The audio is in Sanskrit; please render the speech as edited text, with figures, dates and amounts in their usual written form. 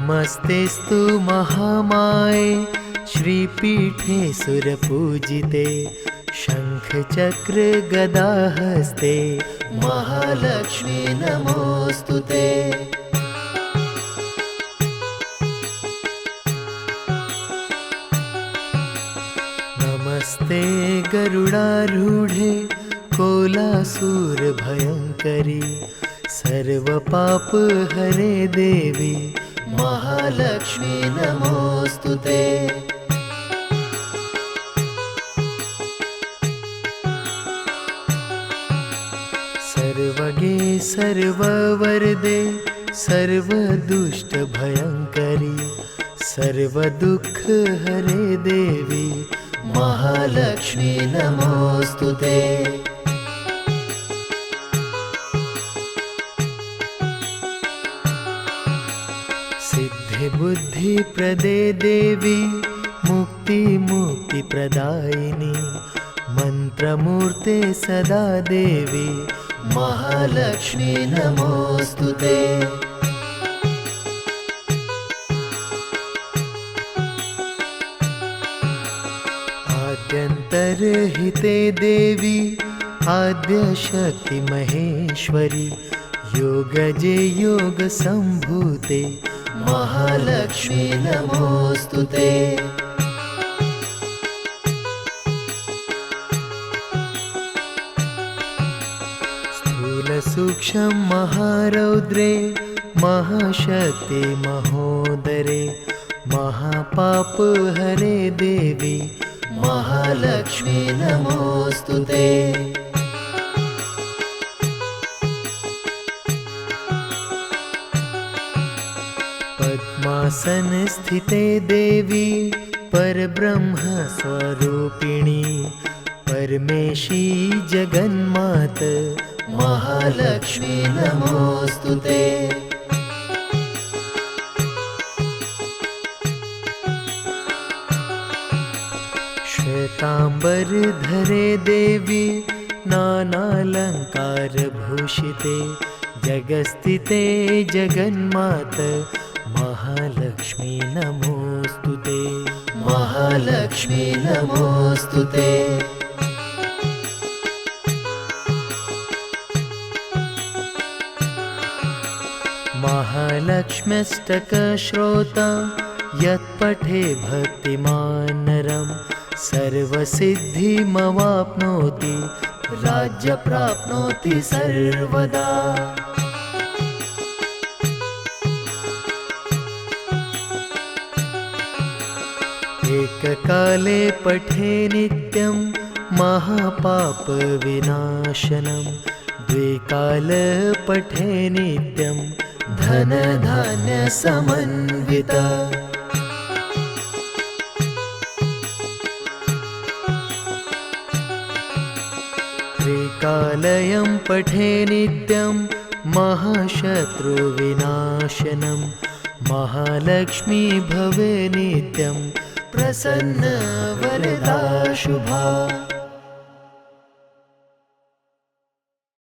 नमस्तेस्तु महामाये श्रीपीठे सुरपूजिते शङ्खचक्र गदाहस्ते महालक्ष्मी नमोऽस्तुते। नमस्ते गरुडारूढे कोलासूरभयङ्करी सर्वपापहरे देवी महालक्ष्मी नमोऽस्तुते। सर्वगे सर्ववरदे सर्वदुष्टभयङ्करी सर्वदुःखहरे देवी महालक्ष्मी नमोऽस्तुते। सिद्धिबुद्धिप्रदे देवी मुक्तिप्रदायिनी मन्त्रमूर्ते सदा देवी महालक्ष्मी नमोऽस्तुते। आद्यन्तर्हिते देवी आद्यशक्ति महेश्वरी योगजे योगसम्भूते महालक्ष्मी नमोऽस्तुते। स्थूलसूक्ष्म महारौद्रे महाशक्ति महोदरे महापापहरे देवी महालक्ष्मी नमोऽस्तुते। पद्मासनस्थिते देवी परब्रह्मस्वरूपिणी परमेशी जगन्मात महालक्ष्मी नमोऽस्तुते। श्वेताम्बरधरे देवी नानालङ्कारभूषिते जगस्थिते जगन्मात महालक्ष्मी नमोऽस्तुते महालक्ष्मी नमोऽस्तुते। महालक्ष्म्यष्टकश्रोता यत्पठे भक्तिमान् नरं सर्वसिद्धिमवाप्नोति राज्यप्राप्नोति सर्वदा। एककाले पठे नित्यं महापापविनाशनं द्विकाल पठे नित्यं धनधान्यसमन्विता। त्रिकालयं पठे नित्यं महाशत्रुविनाशनं महालक्ष्मी भवे नित्यं प्रसन्न वरदा शुभा।